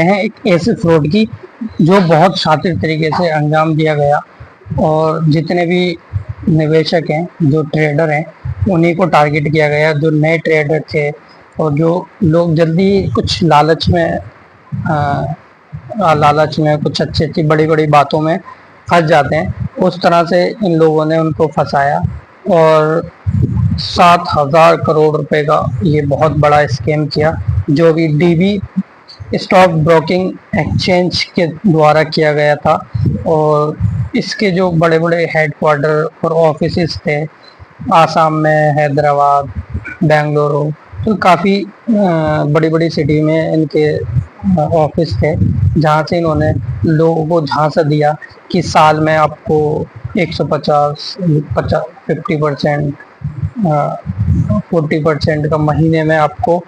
हैं एक ऐसे फ्रॉड की जो बहुत शातिर तरीके से अंजाम दिया गया, और जितने भी निवेशक हैं, जो ट्रेडर हैं, उन्हीं को टारगेट किया गया, जो नए ट्रेडर थे और जो लोग जल्दी कुछ लालच में कुछ अच्छी अच्छी बड़ी बड़ी बातों में फंस जाते हैं, उस तरह से इन लोगों ने उनको फंसाया। और 7,000 करोड़ रुपए का ये बहुत बड़ा स्कैम किया, जो भी डीबी स्टॉक ब्रोकिंग एक्सचेंज के द्वारा किया गया था। और इसके जो बड़े बड़े हेडक्वार्टर और ऑफिसेस थे, आसाम में, हैदराबाद, बेंगलुरु, तो काफ़ी बड़ी बड़ी सिटी में इनके ऑफिस थे, जहाँ से इन्होंने लोगों को झांसा दिया कि साल में आपको 150 50% 40% का महीने में आपको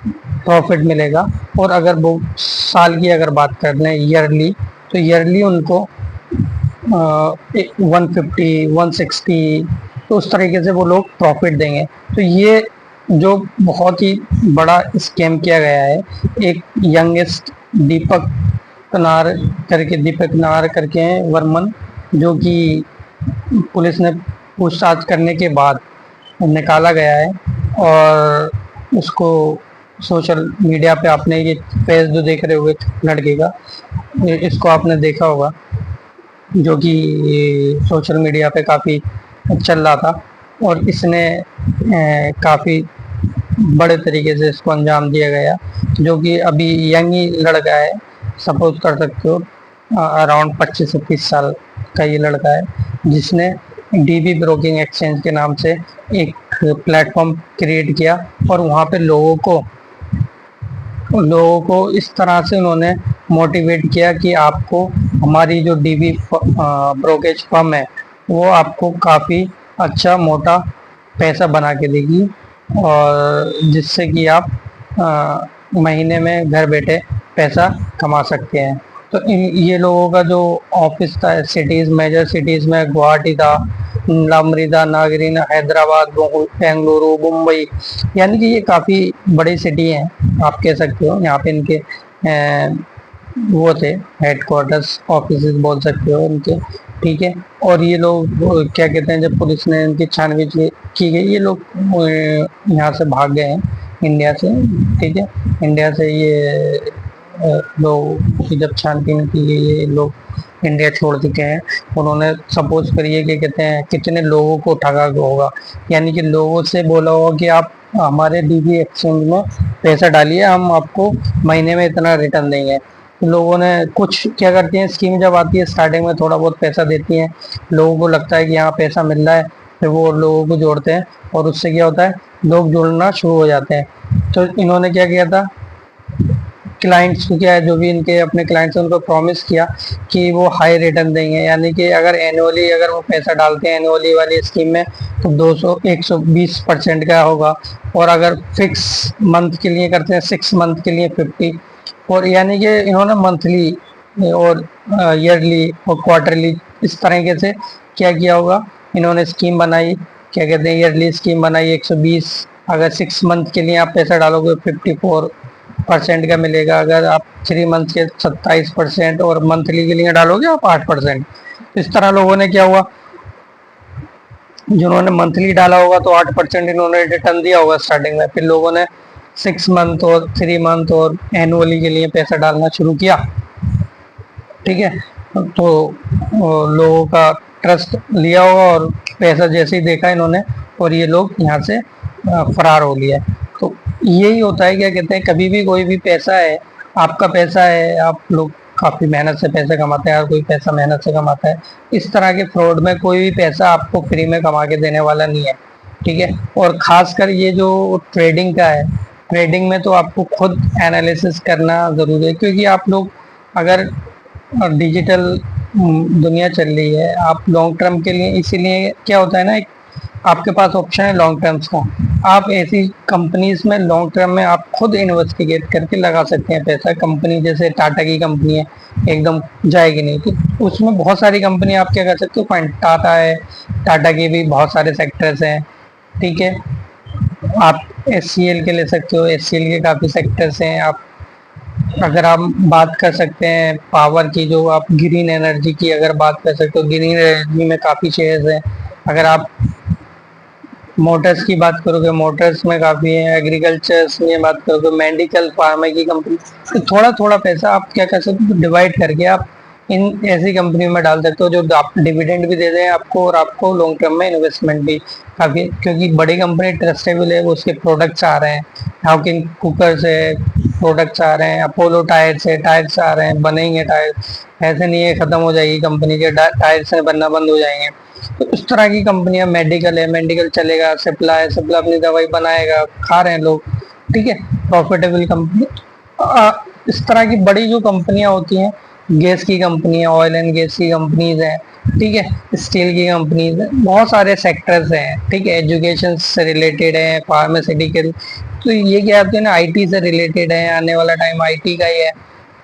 प्रॉफिट मिलेगा। और अगर वो साल की अगर बात कर लें, ईयरली, तो ईयरली उनको 150 160, तो उस तरीके से वो लोग प्रॉफिट देंगे। तो ये जो बहुत ही बड़ा स्कैम किया गया है, एक यंगेस्ट दीपक नार करके हैं वर्मन, जो कि पुलिस ने पूछताछ करने के बाद निकाला गया है। और उसको सोशल मीडिया पे आपने ये फेस जो देख रहे होगे लड़के का, इसको आपने देखा होगा, जो कि सोशल मीडिया पे काफ़ी चल रहा था। और इसने काफ़ी बड़े तरीके से इसको अंजाम दिया गया, जो कि अभी यंग ही लड़का है, सपोज कर सकते हो अराउंड 25 से 30 साल का ये लड़का है, जिसने डीबी ब्रोकिंग एक्सचेंज के नाम से एक प्लेटफॉर्म क्रिएट किया। और वहाँ पे लोगों को इस तरह से उन्होंने मोटिवेट किया कि आपको हमारी जो डीबी ब्रोकेज फर्म है, वो आपको काफ़ी अच्छा मोटा पैसा बना के देगी, और जिससे कि आप महीने में घर बैठे पैसा कमा सकते हैं। तो ये लोगों का जो ऑफिस था सिटीज़, मेजर सिटीज़ में गुवाहाटी था, लमरीदा, नागरिन, हैदराबाद, बेंगलुरु, मुंबई, यानी कि ये काफ़ी बड़ी सिटी हैं, आप कह सकते हो। यहाँ पे इनके वो थे हेडक्वार्टर्स, ऑफिस बोल सकते हो इनके, ठीक है। और ये लोग क्या कहते हैं, जब पुलिस ने इनकी छानबीन की गई, ये लोग यहाँ से भाग गए हैं इंडिया से, ठीक है। इंडिया से ये लोग की जब छानबीन की गई, ये लोग इंडिया छोड़ चुके हैं। उन्होंने सपोज करिए कि कहते हैं कितने लोगों को ठगा होगा, यानी कि लोगों से बोला होगा कि आप हमारे डीबी एक्सचेंज में पैसा डालिए, हम आपको महीने में इतना रिटर्न देंगे। तो लोगों ने कुछ क्या करती हैं, स्कीम जब आती है स्टार्टिंग में थोड़ा बहुत पैसा देती हैं, लोगों को लगता है कि यहाँ पैसा मिल रहा है, फिर वो लोगों को जोड़ते हैं, और उससे क्या होता है, लोग जुड़ना शुरू हो जाते हैं। तो इन्होंने क्या किया था, क्लाइंट्स को, क्या है, जो भी इनके अपने क्लाइंट्स हैं, उनको प्रॉमिस किया कि वो हाई रिटर्न देंगे, यानी कि अगर एनुअली अगर वो पैसा डालते हैं एनुअली वाली स्कीम में, तो 120% का होगा। और अगर फिक्स मंथ के लिए करते हैं, 6 मंथ के लिए 50। और यानी कि इन्होंने मंथली और ईयरली और क्वार्टरली इस तरीके से क्या किया होगा, इन्होंने स्कीम बनाई, क्या कहते हैं, ईयरली स्कीम बनाई 120। अगर 6 मंथ के लिए आप पैसा डालोगे 54% का मिलेगा, अगर आप 3 मंथ के 27%, और मंथली के लिए डालोगे आप 8%। तो इस तरह लोगों ने क्या हुआ, जिन्होंने मंथली डाला होगा तो 8% इन्होंने रिटर्न दिया होगा स्टार्टिंग में, फिर लोगों ने 6 मंथ और 3 मंथ और एनुअली के लिए पैसा डालना शुरू किया, ठीक है। तो लोगों का ट्रस्ट लिया होगा, और पैसा जैसे ही देखा इन्होंने, और ये लोग यहाँ से फरार हो लिया। तो यही होता है, क्या कहते हैं, कभी भी कोई भी पैसा है, आपका पैसा है, आप लोग काफ़ी मेहनत से पैसे कमाते हैं, हर कोई पैसा मेहनत से कमाता है। इस तरह के फ्रॉड में कोई भी पैसा आपको फ्री में कमा के देने वाला नहीं है, ठीक है। और ख़ासकर ये जो ट्रेडिंग का है, ट्रेडिंग में तो आपको खुद एनालिसिस करना ज़रूरी है, क्योंकि आप लोग अगर डिजिटल दुनिया चल रही है, आप लॉन्ग टर्म के लिए, इसीलिए क्या होता है ना, एक आपके पास ऑप्शन है लॉन्ग टर्म्स का। आप ऐसी कंपनीज में लॉन्ग टर्म में आप खुद इन्वेस्टिगेट करके लगा सकते हैं पैसा। कंपनी जैसे टाटा की कंपनी है, एकदम जाएगी नहीं, तो उसमें बहुत सारी कंपनी आप क्या कर सकते हो, फाइन, टाटा है, टाटा के भी बहुत सारे सेक्टर्स हैं, ठीक है। आप एचसीएल के ले सकते हो, एचसीएल के काफ़ी सेक्टर्स हैं, आप अगर आप बात कर सकते हैं पावर की, जो आप ग्रीन एनर्जी की अगर बात कर सकते हो, ग्रीन एनर्जी में काफ़ी शेयर्स हैं। अगर आप मोटर्स की बात करोगे, मोटर्स में काफ़ी है। एग्रीकल्चर्स में बात करोगे, मेडिकल फार्मा की कंपनी, तो थोड़ा थोड़ा पैसा आप क्या कर सकते हो, डिवाइड करके आप इन ऐसी कंपनी में डाल सकते हो जो आप डिविडेंड भी दे दें आपको, और आपको लॉन्ग टर्म में इन्वेस्टमेंट भी काफ़ी, क्योंकि बड़ी कंपनी ट्रस्टेबल है, वो उसके प्रोडक्ट्स आ रहे हैं। हाउकिंग कुकर से प्रोडक्ट्स आ रहे हैं, अपोलो टायर से टायर्स आ रहे हैं, बनेंगे टायर। ऐसे नहीं है खत्म हो जाएगी कंपनी के टायर से बनना बंद हो जाएंगे। तो इस तरह की कंपनियां, मेडिकल है, मेडिकल चलेगा, सप्लाई सप्लाई अपनी दवाई बनाएगा, खा रहे हैं लोग, ठीक है, प्रॉफिटेबल कंपनी। इस तरह की बड़ी जो कंपनियां होती हैं, गैस की कंपनी है, ऑयल एंड गैस की कंपनीज हैं, ठीक है, स्टील की कंपनीज है, बहुत सारे सेक्टर्स हैं, ठीक है, एजुकेशन से रिलेटेड है, फार्मास्यूटिकल, तो ये क्या होते हैं ना, आईटी से रिलेटेड है, आने वाला टाइम आईटी का ही है,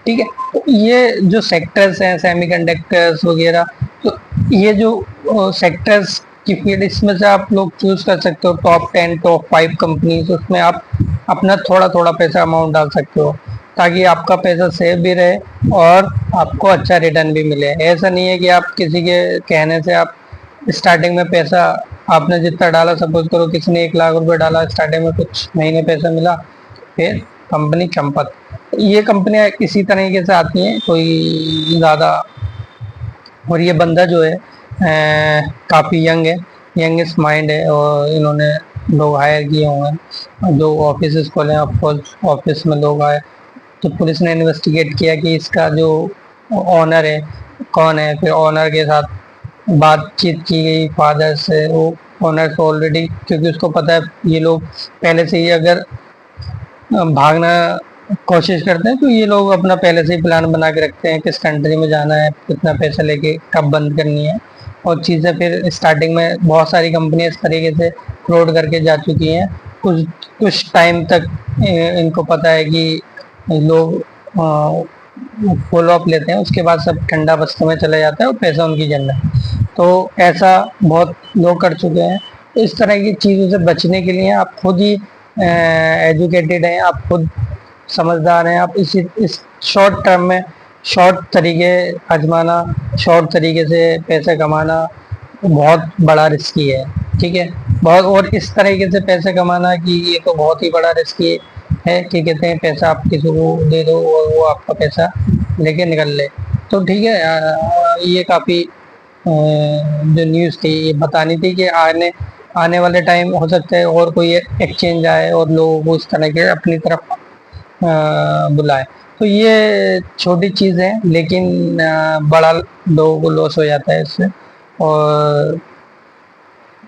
ठीक है। तो ये जो सेक्टर्स हैं, सेमीकंडक्टर्स वगैरह, तो ये जो सेक्टर्स की फील्ड, इसमें से आप लोग चूज कर सकते हो टॉप 10 टॉप 5 कंपनीज, उसमें आप अपना थोड़ा थोड़ा पैसा अमाउंट डाल सकते हो, ताकि आपका पैसा सेफ भी रहे और आपको अच्छा रिटर्न भी मिले। ऐसा नहीं है कि आप किसी के कहने से आप स्टार्टिंग में पैसा, आपने जितना डाला, सपोज करो किसी ने 1 लाख रुपए डाला, स्टार्टिंग में कुछ महीने पैसा मिला, फिर कंपनी चंपत। ये कंपनियां इसी तरीके से आती हैं, कोई ज़्यादा। और ये बंदा जो है काफ़ी यंग है, यंगेस्ट माइंड है, और इन्होंने लोग हायर किए हुए हैं, जो ऑफिस खोले हैं, ऑफकोर्स ऑफिस में लोग आए, तो पुलिस ने इन्वेस्टिगेट किया कि इसका जो ऑनर है कौन है, फिर ऑनर के साथ बातचीत की गई फादर से। वो ऑनर को ऑलरेडी, क्योंकि उसको पता है ये लोग पहले से ही अगर भागना कोशिश करते हैं, तो ये लोग अपना पहले से ही प्लान बना के रखते हैं, किस कंट्री में जाना है, कितना पैसा लेके कब बंद करनी है, और चीज़ें फिर स्टार्टिंग में बहुत सारी कंपनियां इस तरीके से फ्रॉड करके जा चुकी हैं। कुछ कुछ टाइम तक इनको पता है कि लोग फॉलो अप लेते हैं, उसके बाद सब ठंडा बस्ते में चला जाता है और पैसा उनकी जेब में। तो ऐसा बहुत लोग कर चुके हैं। तो इस तरह की चीज़ों से बचने के लिए आप खुद ही एजुकेटेड हैं, आप खुद समझदार हैं, आप इस शॉर्ट टर्म में शॉर्ट तरीके आजमाना, शॉर्ट तरीके से पैसे कमाना बहुत बड़ा रिस्की है, ठीक है, बहुत। और इस तरीके से पैसे कमाना कि ये तो बहुत ही बड़ा रिस्की है कि कहते हैं पैसा आप किसी को दे दो और वो आपका पैसा लेके निकल ले। तो ठीक है, ये काफ़ी जो न्यूज़ थी ये बतानी थी कि आने आने वाले टाइम हो सकता है और कोई एक्सचेंज आए और लोगों को इस तरह के अपनी तरफ बुलाए। तो ये छोटी चीज़ है, लेकिन बड़ा लोगों को लॉस हो जाता है इससे, और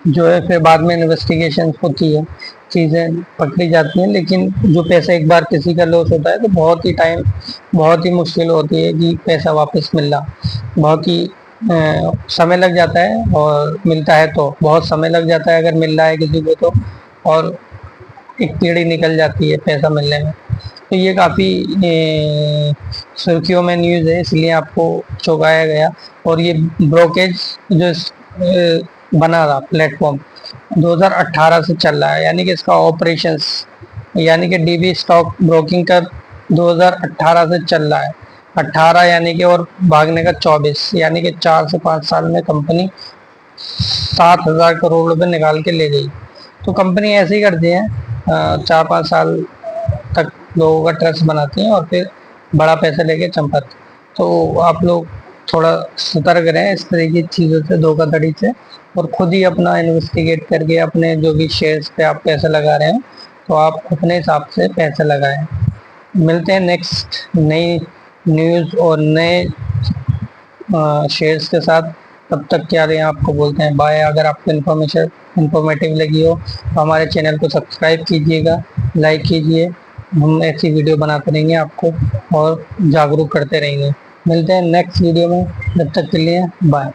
जो है फिर बाद में इन्वेस्टिगेशन होती है, चीज़ें पकड़ी जाती हैं, लेकिन जो पैसा एक बार किसी का लॉस होता है तो बहुत ही मुश्किल होती है कि पैसा वापस मिलना, बहुत ही समय लग जाता है, और मिलता है तो बहुत समय लग जाता है अगर मिल रहा है किसी को तो, और एक पीढ़ी निकल जाती है पैसा मिलने में। तो ये काफ़ी सुर्खियों में न्यूज़ है, इसलिए आपको चौंकाया गया। और ये ब्रोकेज जो बना रहा प्लेटफॉर्म 2018 से चल रहा है, यानी कि इसका ऑपरेशंस, यानी कि डीबी स्टॉक ब्रोकिंग का 2018 से चल रहा है। 18 यानी कि, और भागने का 24, यानी कि 4 से 5 साल में कंपनी 7,000 करोड़ रुपए निकाल के ले गई। तो कंपनी ऐसे ही करती है, 4-5 साल तक लोगों का ट्रस्ट बनाती हैं और फिर बड़ा पैसा लेके चंपत। तो आप लोग थोड़ा सतर्क रहें इस तरह की चीज़ों से, धोखाधड़ी से, और खुद ही अपना इन्वेस्टिगेट करके अपने जो भी शेयर्स पे आप पैसा लगा रहे हैं, तो आप अपने हिसाब से पैसा लगाएं। मिलते हैं नेक्स्ट नई न्यूज़ और नए शेयर्स के साथ। तब तक क्या रहे आपको बोलते हैं बाय। अगर आपको इन्फॉर्मेशन इन्फॉर्मेटिव लगी हो तो हमारे चैनल को सब्सक्राइब कीजिएगा, लाइक कीजिए, हम ऐसी वीडियो बनाते रहेंगे आपको और जागरूक करते रहेंगे। मिलते हैं नेक्स्ट वीडियो में, जब तक के लिए बाय।